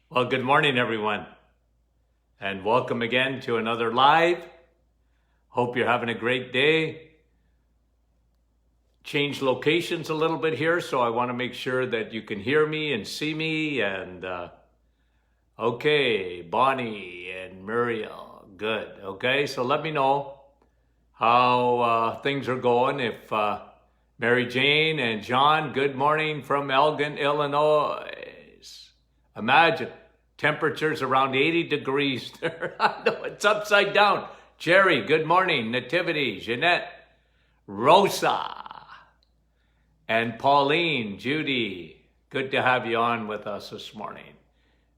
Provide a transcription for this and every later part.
Well, good morning, everyone, and welcome again to another live. Hope you're having a great day. Changed locations a little bit here, so I want to make sure that you can hear me and see me. And okay, Bonnie and Muriel, good. Okay, so let me know how things are going. If Mary Jane and John, good morning from Elgin, Illinois. Imagine temperatures around 80 degrees there. I know it's upside down. Jerry, good morning. Nativity, Jeanette, Rosa, and Pauline, Judy. Good to have you on with us this morning.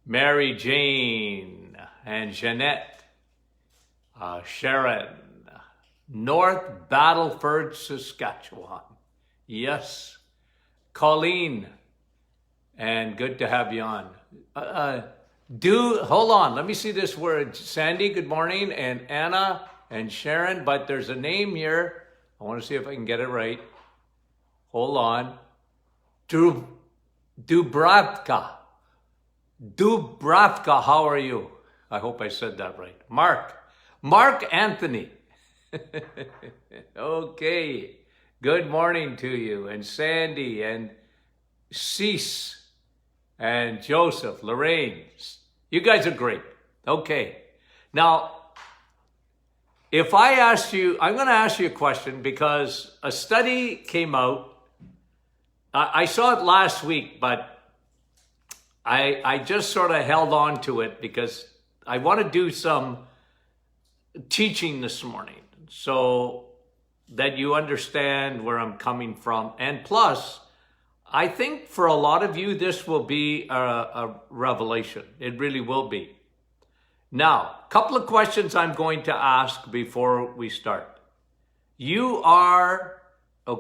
Mary Jane and Jeanette, Sharon, North Battleford, Saskatchewan. Yes, Colleen, and good to have you on. Hold on, let me see this word. Sandy, good morning, and Anna and Sharon, but there's a name here. I want to see if I can get it right. Hold on. Dubravka. Dubravka, how are you? I hope I said that right. Mark Anthony. Okay. Good morning to you, and Sandy, and Cease, and Joseph, Lorraine. You guys are great. Okay. Now, if I ask you, I'm going to ask you a question because a study came out. I saw it last week, but I just sort of held on to it because I want to do some teaching this morning so that you understand where I'm coming from. And plus, I think for a lot of you, this will be a revelation. It really will be. Now, a couple of questions I'm going to ask before we start. You are a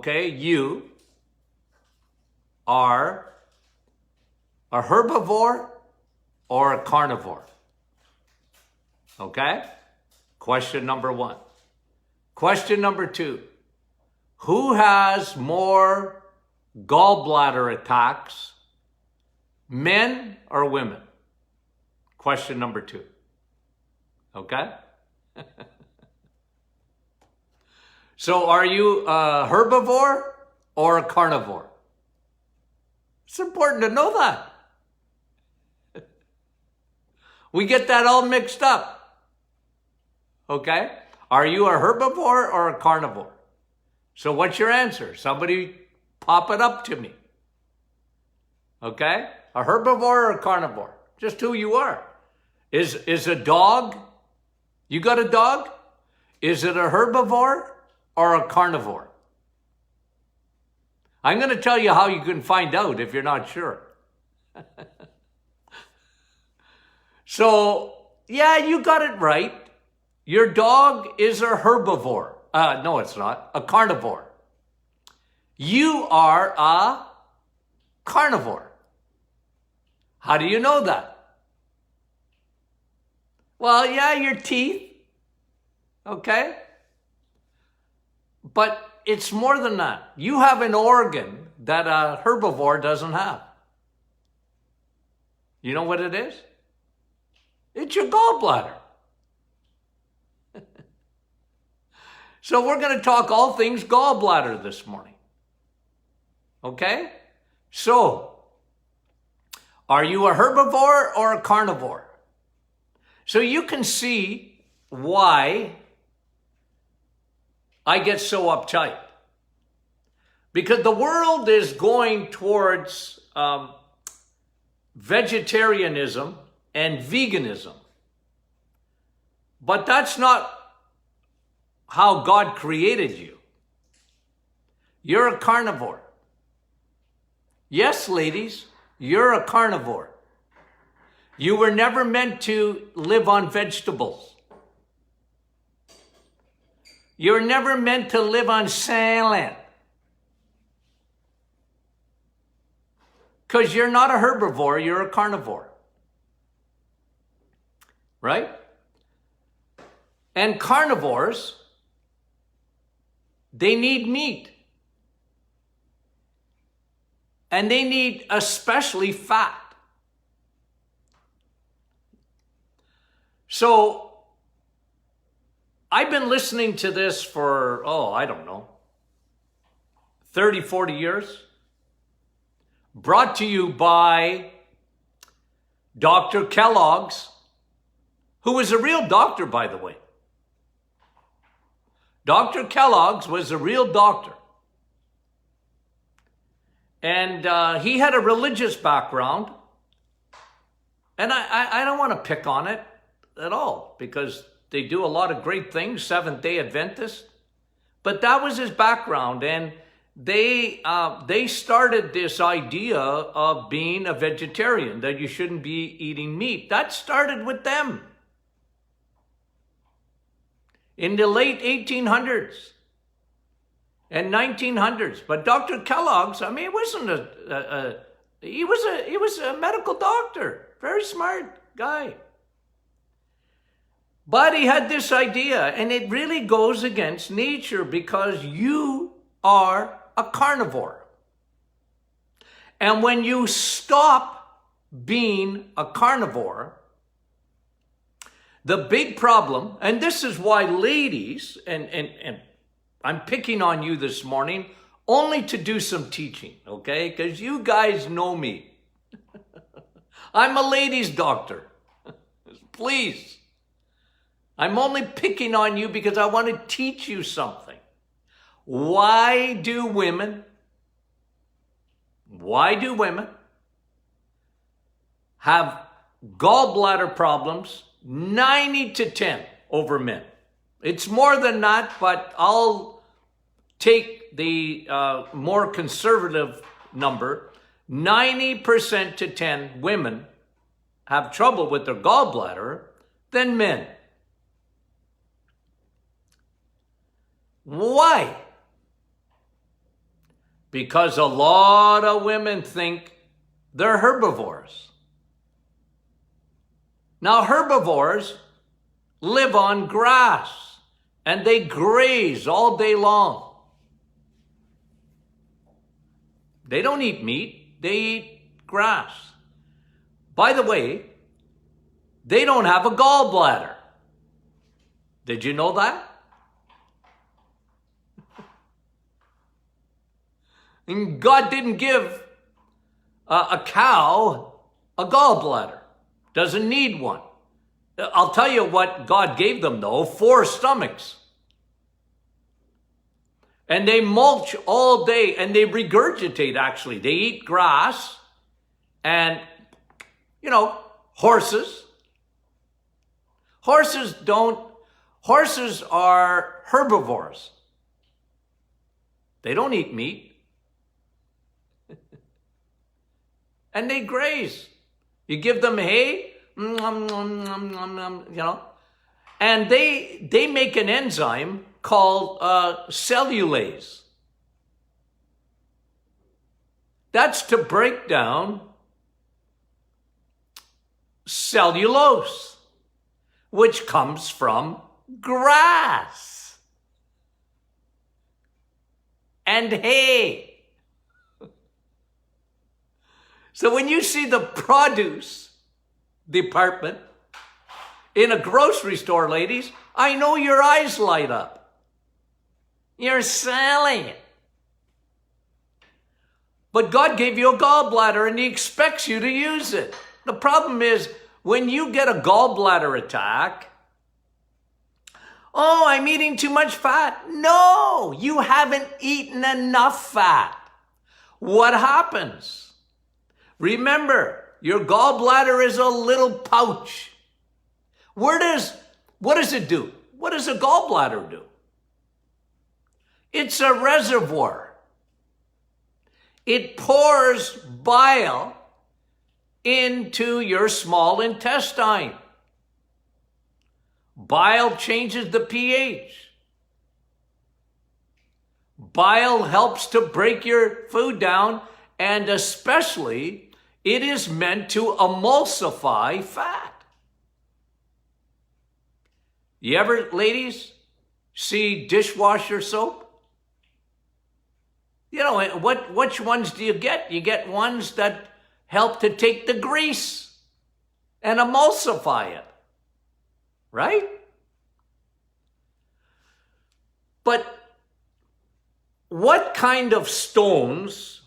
herbivore or a carnivore? Okay? Question number one. Question number two. Who has more gallbladder attacks, men or women? Question number two. Okay? So are you a herbivore or a carnivore? It's important to know that. We get that all mixed up. Okay? Are you a herbivore or a carnivore? So what's your answer? Somebody pop it up to me. Okay? A herbivore or a carnivore? Just who you are. Is a dog? You got a dog? Is it a herbivore or a carnivore? I'm going to tell you how you can find out if you're not sure. So, yeah, you got it right. Your dog is a herbivore. No, it's not. A carnivore. You are a carnivore. How do you know that? Well, yeah, your teeth. Okay? But it's more than that. You have an organ that a herbivore doesn't have. You know what it is? It's your gallbladder. So we're going to talk all things gallbladder this morning. Okay? So, are you a herbivore or a carnivore? So you can see why I get so uptight. Because the world is going towards vegetarianism and veganism. But that's not how God created you. You're a carnivore. Yes, ladies, you're a carnivore. You were never meant to live on vegetables. You're never meant to live on salad. Because you're not a herbivore, you're a carnivore. Right? And carnivores, they need meat. And they need especially fat. So I've been listening to this for, I don't know, 30, 40 years. Brought to you by Dr. Kellogg's, who was a real doctor, by the way. Dr. Kellogg's was a real doctor. And he had a religious background. And I don't want to pick on it at all, because they do a lot of great things, Seventh-day Adventist. But that was his background. And they started this idea of being a vegetarian, that you shouldn't be eating meat. That started with them in the late 1800s and 1900s. But Dr. Kellogg's, I mean, it wasn't he was a medical doctor, very smart guy. But he had this idea, and it really goes against nature, because you are a carnivore. And when you stop being a carnivore, the big problem, and this is why ladies, and I'm picking on you this morning only to do some teaching, okay? Because you guys know me. I'm a ladies' doctor. Please. I'm only picking on you because I want to teach you something. Why do women have gallbladder problems 90 to 10 over men? It's more than that, but I'll take the more conservative number. 90% to 10 women have trouble with their gallbladder than men. Why? Because a lot of women think they're herbivores. Now, herbivores live on grass and they graze all day long. They don't eat meat, they eat grass. By the way, they don't have a gallbladder. Did you know that? And God didn't give a cow a gallbladder. Doesn't need one. I'll tell you what God gave them, though: 4 stomachs. And they mulch all day, and they regurgitate, actually. They eat grass and, horses. Horses are herbivores. They don't eat meat. And they graze. You give them hay, and they make an enzyme called cellulase. That's to break down cellulose, which comes from grass and hay. So when you see the produce department in a grocery store, ladies, I know your eyes light up. You're selling it. But God gave you a gallbladder and He expects you to use it. The problem is, when you get a gallbladder attack, I'm eating too much fat. No, you haven't eaten enough fat. What happens? Remember, your gallbladder is a little pouch. What does it do? What does a gallbladder do? It's a reservoir. It pours bile into your small intestine. Bile changes the pH. Bile helps to break your food down, and especially it is meant to emulsify fat. You ever, ladies, see dishwasher soap? Which ones do you get? You get ones that help to take the grease and emulsify it. right? But what kind of stones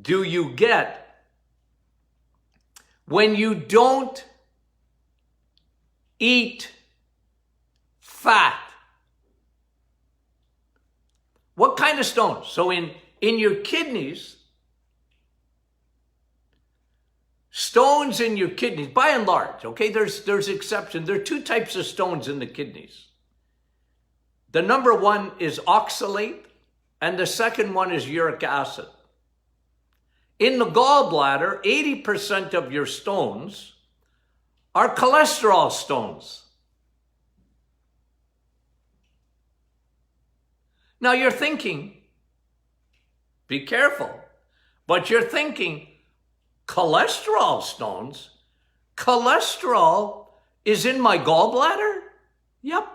do you get when you don't eat fat? What kind of stones? So in your kidneys, stones in your kidneys, by and large, okay, there's exceptions. There are two types of stones in the kidneys. The number one is oxalate, and the second one is uric acid. In the gallbladder, 80% of your stones are cholesterol stones. Now you're thinking, be careful, but you're thinking, cholesterol stones? Cholesterol is in my gallbladder? Yep.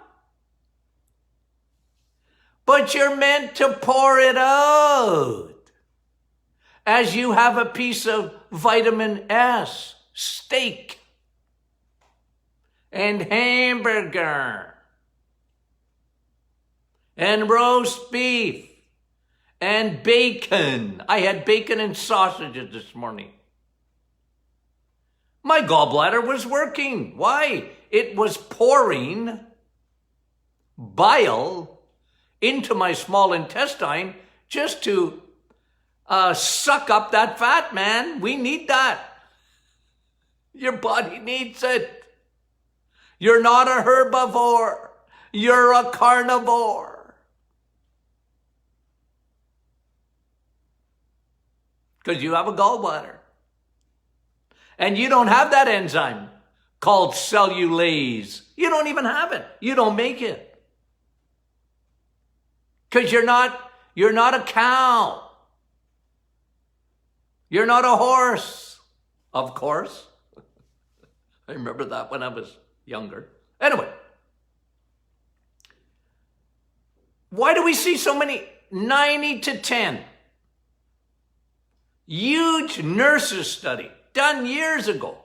But you're meant to pour it out as you have a piece of vitamin S, steak, and hamburger, and roast beef, and bacon. I had bacon and sausages this morning. My gallbladder was working. Why? It was pouring bile into my small intestine just to suck up that fat, man. We need that. Your body needs it. You're not a herbivore. You're a carnivore. Because you have a gallbladder. And you don't have that enzyme called cellulase. You don't even have it. You don't make it. Because you're not a cow. You're not a horse, of course. I remember that when I was younger. Anyway, why do we see so many 90 to 10? Huge nurses study done years ago.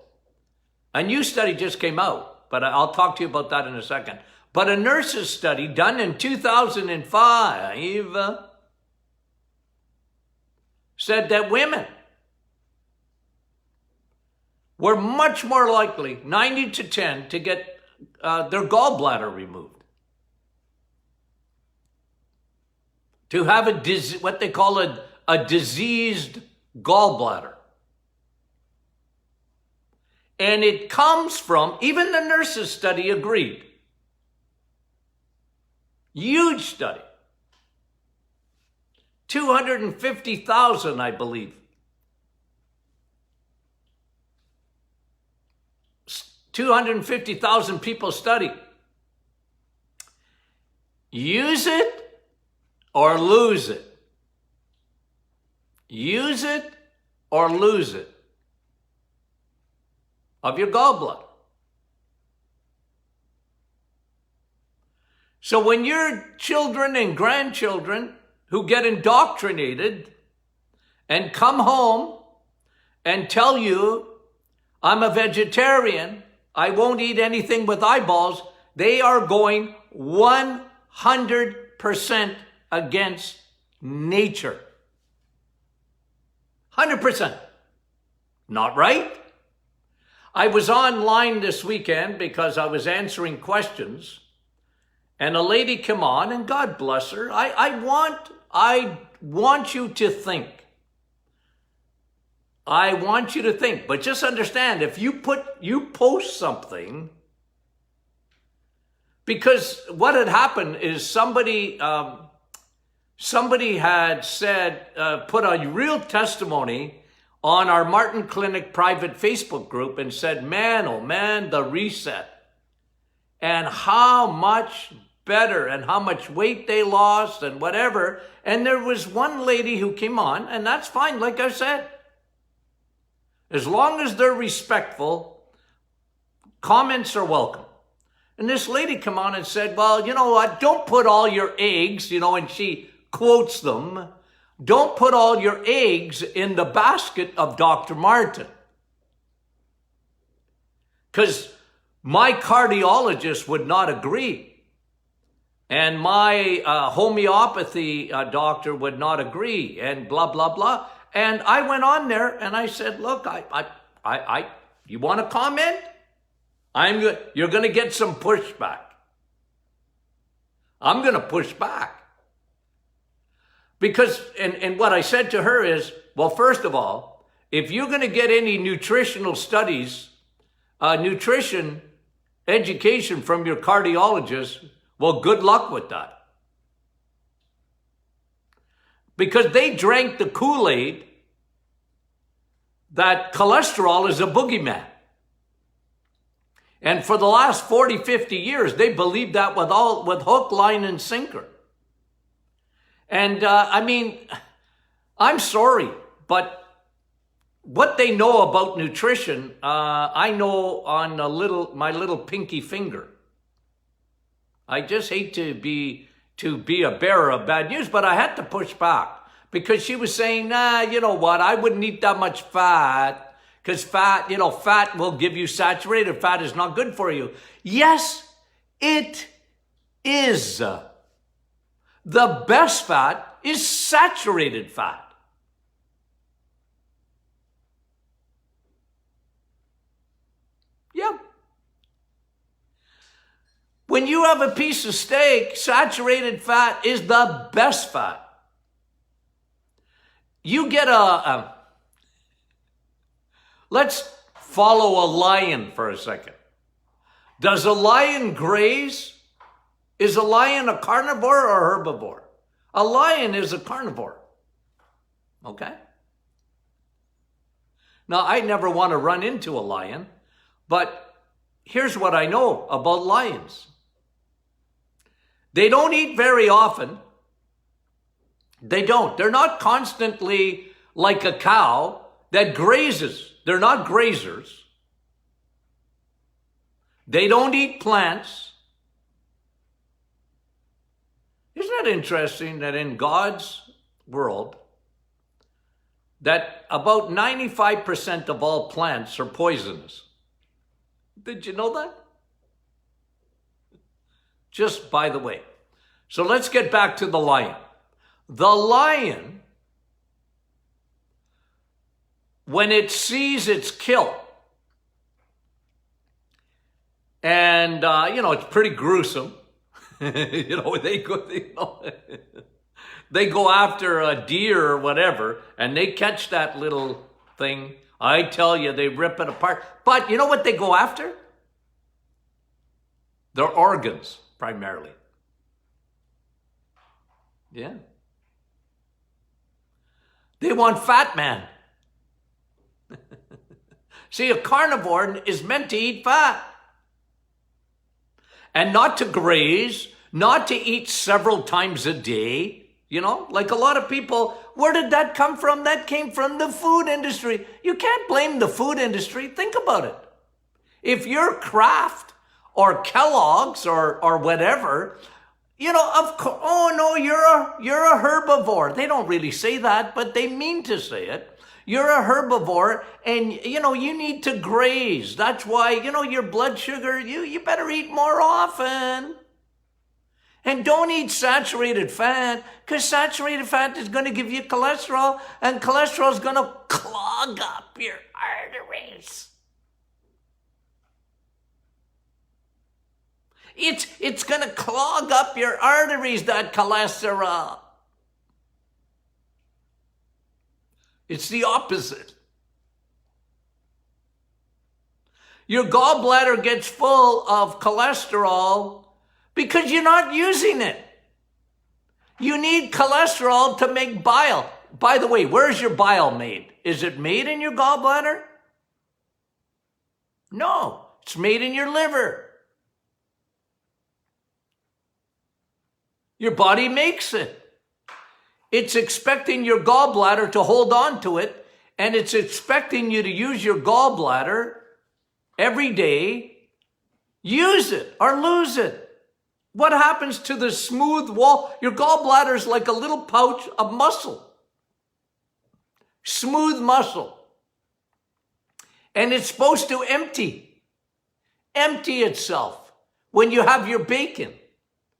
A new study just came out, but I'll talk to you about that in a second. But a nurses study done in 2005 said that women were much more likely, 90 to 10, to get their gallbladder removed. To have what they call a diseased gallbladder. And it comes from, even the nurses study agreed. Huge study. 250,000, I believe. 250,000 people study. Use it or lose it. Use it or lose it of your gallbladder. So when your children and grandchildren who get indoctrinated and come home and tell you, I'm a vegetarian, I won't eat anything with eyeballs, they are going 100% against nature. 100%. Not right? I was online this weekend because I was answering questions, and a lady came on, and God bless her. I want you to think. I want you to think, but just understand, if you post something, because what had happened is somebody had said, put a real testimony on our Martin Clinic private Facebook group and said, man, oh man, the reset, and how much better and how much weight they lost and whatever. And there was one lady who came on, and that's fine, like I said. As long as they're respectful, comments are welcome. And this lady came on and said, well, you know what, don't put all your eggs, and she quotes them, don't put all your eggs in the basket of Dr. Martin. Because My cardiologist would not agree. And my homeopathy doctor would not agree, and blah, blah, blah. And I went on there and I said, look, you want to comment? You're going to get some pushback. I'm going to push back. Because, and what I said to her is, well, first of all, if you're going to get any nutritional studies, nutrition education from your cardiologist, well, good luck with that. Because they drank the Kool-Aid that cholesterol is a boogeyman. And for the last 40, 50 years, they believed that with hook, line, and sinker. And I mean, I'm sorry, but what they know about nutrition, I know on my little pinky finger. I just hate to be a bearer of bad news, but I had to push back because she was saying, nah, you know what? I wouldn't eat that much fat because fat will give you saturated fat is not good for you. Yes, it is. The best fat is saturated fat. Yeah. When you have a piece of steak, saturated fat is the best fat. You get let's follow a lion for a second. Does a lion graze? Is a lion a carnivore or herbivore? A lion is a carnivore. Okay? Now, I never want to run into a lion, but here's what I know about lions. They don't eat very often. They don't. They're not constantly like a cow that grazes. They're not grazers. They don't eat plants. Isn't it interesting that in God's world, that about 95% of all plants are poisonous? Did you know that? Just by the way. So let's get back to the lion. The lion, when it sees its kill, and, it's pretty gruesome. They go after a deer or whatever, and they catch that little thing. I tell you, they rip it apart. But you know what they go after? Their organs, primarily. Yeah. They want fat man. See, a carnivore is meant to eat fat. And not to graze, not to eat several times a day. Like a lot of people, where did that come from? That came from the food industry. You can't blame the food industry. Think about it. If you're Kraft or Kellogg's or whatever, of course, oh no, you're a herbivore. They don't really say that, but they mean to say it. You're a herbivore and, you need to graze. That's why, your blood sugar, you better eat more often. And don't eat saturated fat, because saturated fat is going to give you cholesterol, and cholesterol is going to clog up your arteries. It's going to clog up your arteries, that cholesterol. It's the opposite. Your gallbladder gets full of cholesterol because you're not using it. You need cholesterol to make bile. By the way, where's your bile made? Is it made in your gallbladder? No, it's made in your liver. Your body makes it. It's expecting your gallbladder to hold on to it, and it's expecting you to use your gallbladder every day. Use it or lose it. What happens to the smooth wall? Your gallbladder is like a little pouch of muscle. Smooth muscle. And it's supposed to empty. empty itself when you have your bacon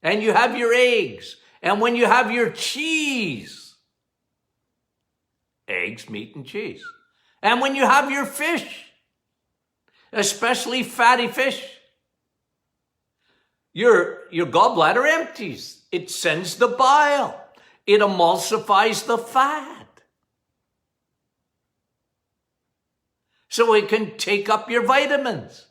and you have your eggs and when you have your cheese. Eggs, meat, and cheese. And when you have your fish, especially fatty fish, your gallbladder empties. It sends the bile. It emulsifies the fat. So it can take up your vitamins.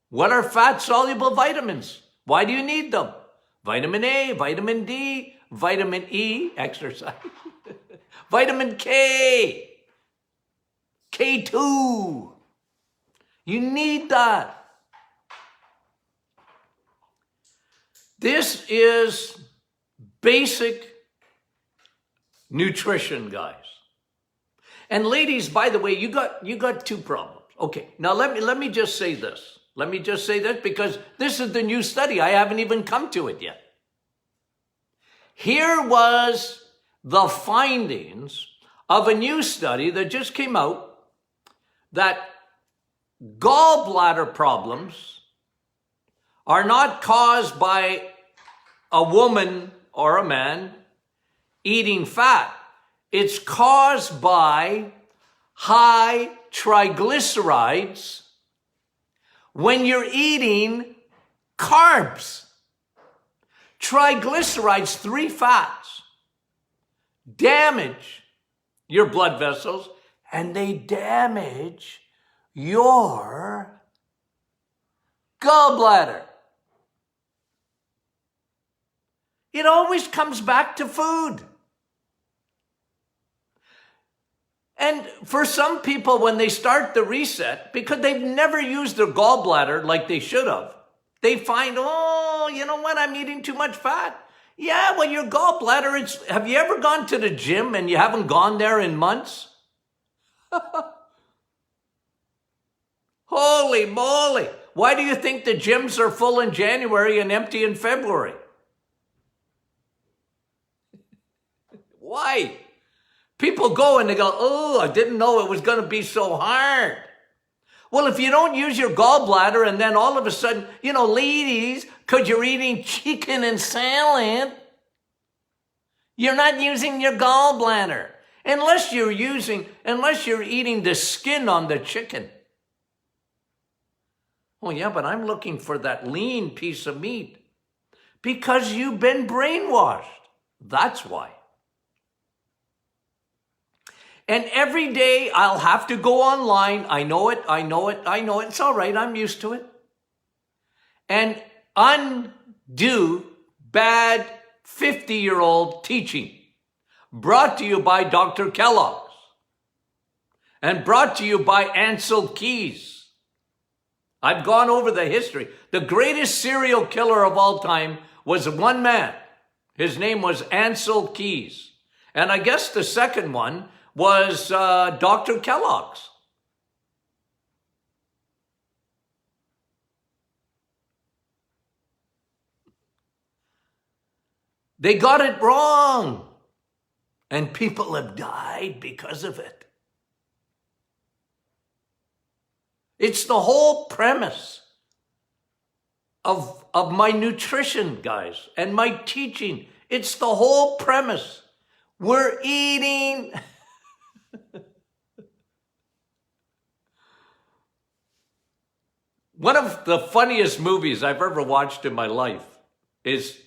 What are fat-soluble vitamins? Why do you need them? Vitamin A, vitamin D, vitamin E, exercise, vitamin K, K2. You need that. This is basic nutrition, guys. And ladies, by the way, you got two problems. Okay, now let me just say this. Let me just say this because this is the new study. I haven't even come to it yet. Here was the findings of a new study that just came out that gallbladder problems are not caused by a woman or a man eating fat. It's caused by high triglycerides when you're eating carbs. Triglycerides, 3 fats, damage your blood vessels and they damage your gallbladder. It always comes back to food. And for some people, when they start the reset, because they've never used their gallbladder like they should have, they find, oh, you know what, I'm eating too much fat. Yeah, well, your gallbladder, have you ever gone to the gym and you haven't gone there in months? Holy moly. Why do you think the gyms are full in January and empty in February? Why? People go and they go, oh, I didn't know it was going to be so hard. Well, if you don't use your gallbladder and then all of a sudden, ladies, because you're eating chicken and salad, you're not using your gallbladder. Unless you're eating the skin on the chicken. Oh yeah, but I'm looking for that lean piece of meat. Because you've been brainwashed. That's why. And every day I'll have to go online. I know it. It's all right. I'm used to it. And undo bad 50-year-old teaching. Brought to you by Dr. Kellogg's. And brought to you by Ancel Keys. I've gone over the history. The greatest serial killer of all time was one man. His name was Ancel Keys. And I guess the second one was Dr. Kellogg's. They got it wrong. And people have died because of it. It's the whole premise of my nutrition, guys, and my teaching. It's the whole premise. We're eating. One of the funniest movies I've ever watched in my life is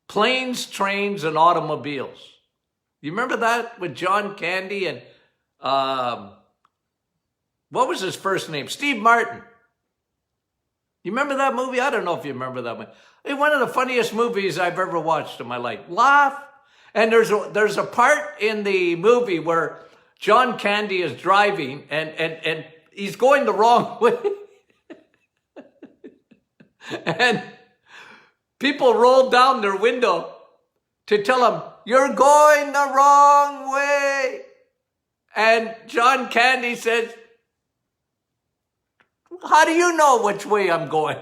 Planes, Trains, and Automobiles. You remember that with John Candy and what was his first name? Steve Martin. You remember that movie? I don't know if you remember that one. It's one of the funniest movies I've ever watched in my life. Laugh. And there's a part in the movie where John Candy is driving and he's going the wrong way. And people roll down their window to tell him, you're going the wrong way. And John Candy says, how do you know which way I'm going?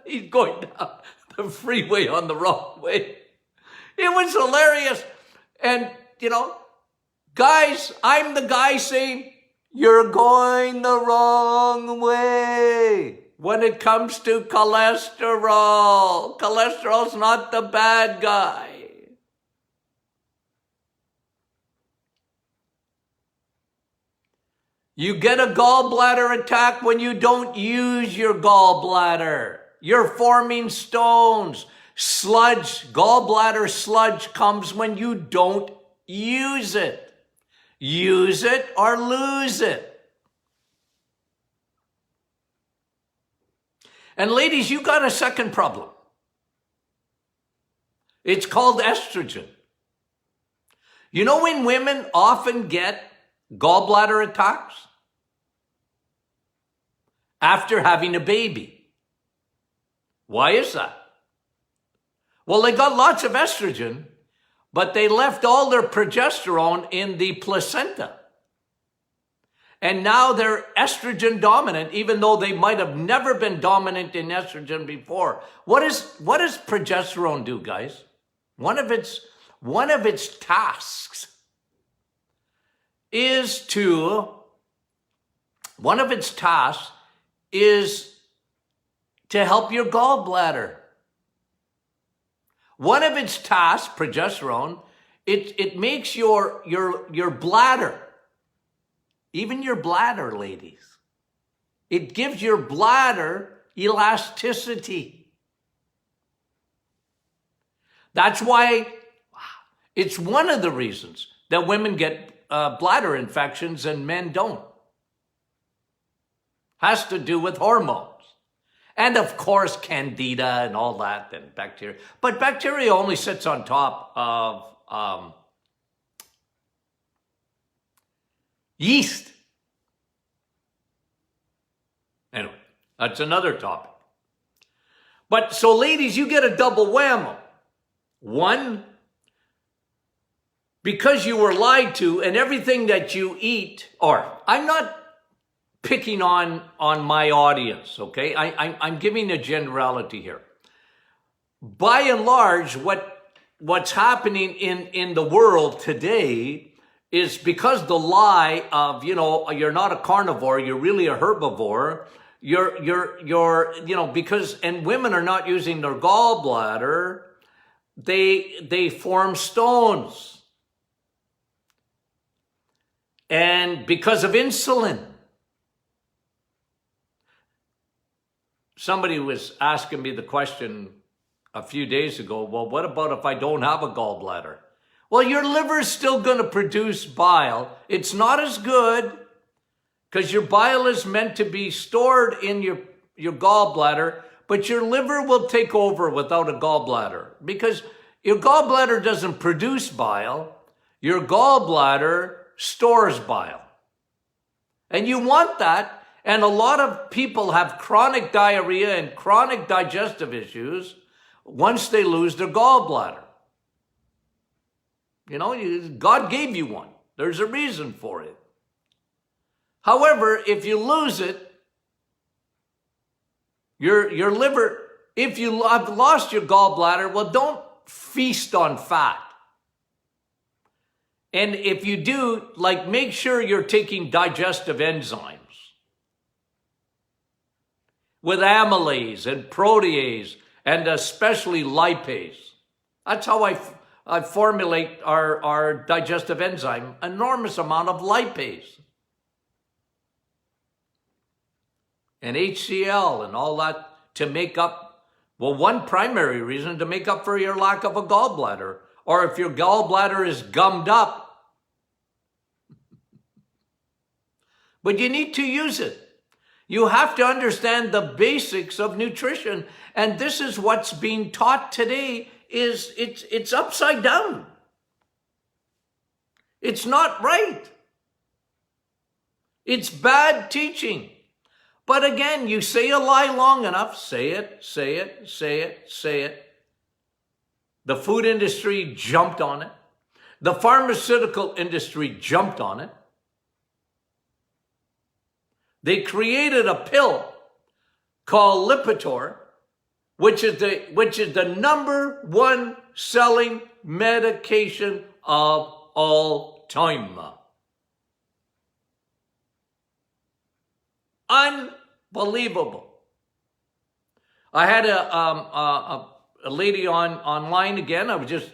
He's going down the freeway on the wrong way. It was hilarious. And, guys, I'm the guy saying, You're going the wrong way when it comes to cholesterol. Cholesterol's not the bad guy. You get a gallbladder attack when you don't use your gallbladder. You're forming stones. Sludge, gallbladder sludge comes when you don't use it. Use it or lose it. And ladies, you got a second problem. It's called estrogen. You know when women often get gallbladder attacks? After having a baby. Why is that? Well, they got lots of estrogen, but they left all their progesterone in the placenta. And now they're estrogen dominant, even though they might have never been dominant in estrogen before. What does progesterone do, guys? One of its tasks is to help your gallbladder. One of its tasks, progesterone, it makes your bladder, even your bladder, ladies, it gives your bladder elasticity. That's why it's one of the reasons that women get bladder infections and men don't. Has to do with hormones. And of course, candida and all that, and bacteria. But bacteria only sits on top of yeast. Anyway, that's another topic. But so ladies, you get a double whammy. One, because you were lied to and everything that you eat, or I'm not picking on my audience, okay? I'm giving a generality here. By and large, what's happening in the world today is because the lie of, you're not a carnivore, you're really a herbivore, because, and women are not using their gallbladder, they form stones. And because of insulin. Somebody was asking me the question a few days ago, well, what about if I don't have a gallbladder? Well, your liver's still going to produce bile. It's not as good because your bile is meant to be stored in your gallbladder, but your liver will take over without a gallbladder because your gallbladder doesn't produce bile. Your gallbladder stores bile. And you want that. And a lot of people have chronic diarrhea and chronic digestive issues once they lose their gallbladder. God gave you one. There's a reason for it. However, if you lose it, your liver, if you have lost your gallbladder, well, don't feast on fat. And if you do, make sure you're taking digestive enzymes. With amylase and protease and especially lipase. That's how I formulate our digestive enzyme, enormous amount of lipase. And HCl and all that to make up, one primary reason to make up for your lack of a gallbladder. Or if your gallbladder is gummed up. But you need to use it. You have to understand the basics of nutrition. And this is what's being taught today is it's upside down. It's not right. It's bad teaching. But again, you say a lie long enough, say it. The food industry jumped on it. The pharmaceutical industry jumped on it. They created a pill called Lipitor, which is the number one selling medication of all time. Unbelievable. I had a lady online again. I was just,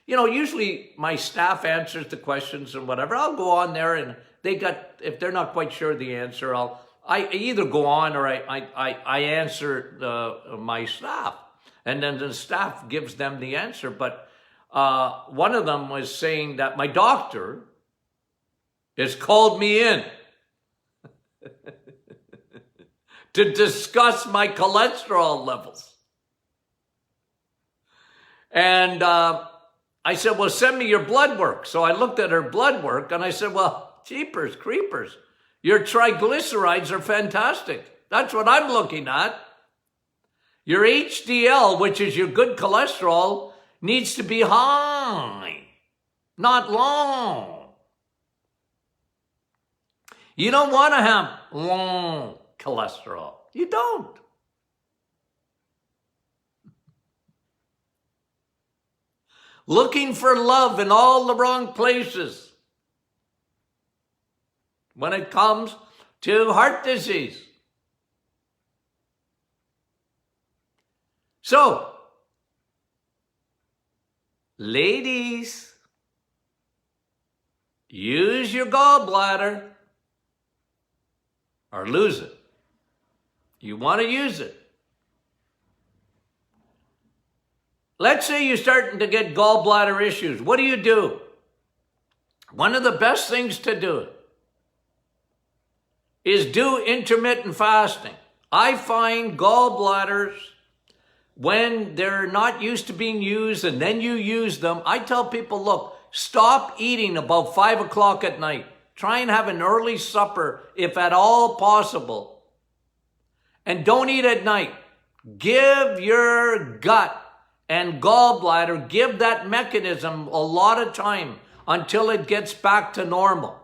usually my staff answers the questions and whatever. I'll go on there and if they're not quite sure of the answer, I either go on or I answer my staff. And then the staff gives them the answer. But one of them was saying that my doctor has called me in to discuss my cholesterol levels. And I said, well, send me your blood work. So I looked at her blood work and I said, well, jeepers creepers, your triglycerides are fantastic. That's what I'm looking at. Your HDL, which is your good cholesterol, needs to be high, not low. You don't want to have low cholesterol. You don't. Looking for love in all the wrong places when it comes to heart disease. So, ladies, use your gallbladder or lose it. You want to use it. Let's say you're starting to get gallbladder issues. What do? One of the best things to do is do intermittent fasting. I find gallbladders, when they're not used to being used and then you use them, I tell people, look, stop eating about 5 o'clock at night. Try and have an early supper if at all possible. And don't eat at night. Give your gut and gallbladder, give that mechanism a lot of time until it gets back to normal.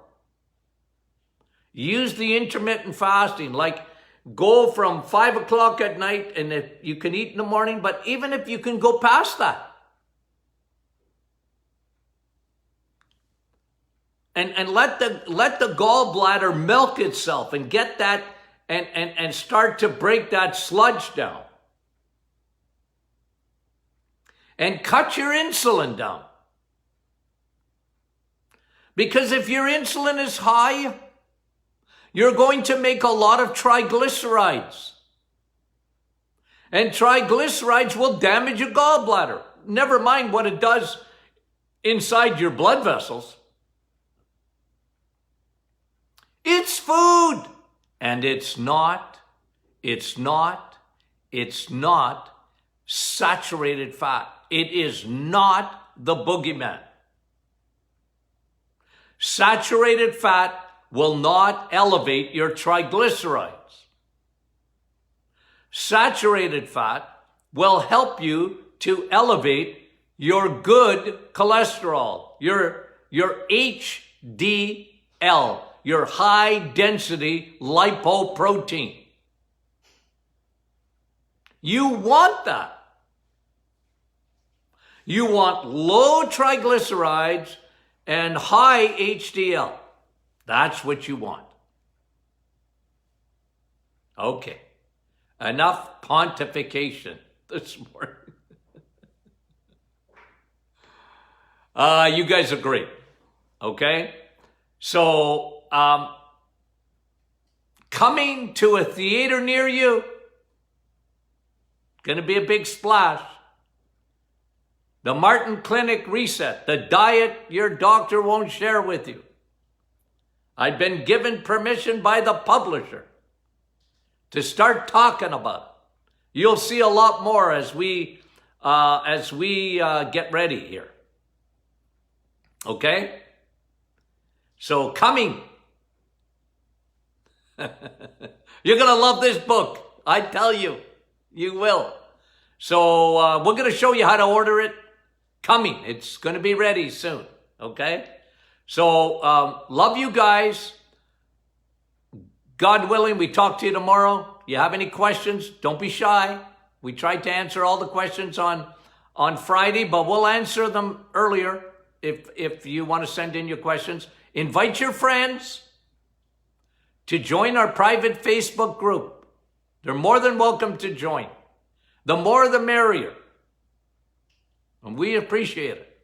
Use the intermittent fasting, like go from 5 o'clock at night, and if you can eat in the morning, but even if you can go past that. And let the gallbladder milk itself and get that and start to break that sludge down. And cut your insulin down. Because if your insulin is high, you're going to make a lot of triglycerides. And triglycerides will damage your gallbladder. Never mind what it does inside your blood vessels. It's food. And it's not saturated fat. It is not the boogeyman. Saturated fat will not elevate your triglycerides. Saturated fat will help you to elevate your good cholesterol, your HDL, your high density lipoprotein. You want that. You want low triglycerides and high HDL. That's what you want. Okay. Enough pontification this morning. You guys are great. Okay? So, coming to a theater near you, going to be a big splash. The Martin Clinic Reset, the diet your doctor won't share with you. I've been given permission by the publisher to start talking about it. You'll see a lot more as we get ready here. Okay? So coming. You're going to love this book. I tell you, you will. So we're going to show you how to order it. Coming. It's going to be ready soon. Okay? So love you guys. God willing, we talk to you tomorrow. You have any questions, don't be shy. We tried to answer all the questions on Friday, but we'll answer them earlier if you want to send in your questions. Invite your friends. to join our private Facebook group. They're more than welcome to join. The more the merrier. And we appreciate it.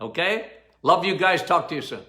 Okay? Love you guys. Talk to you soon.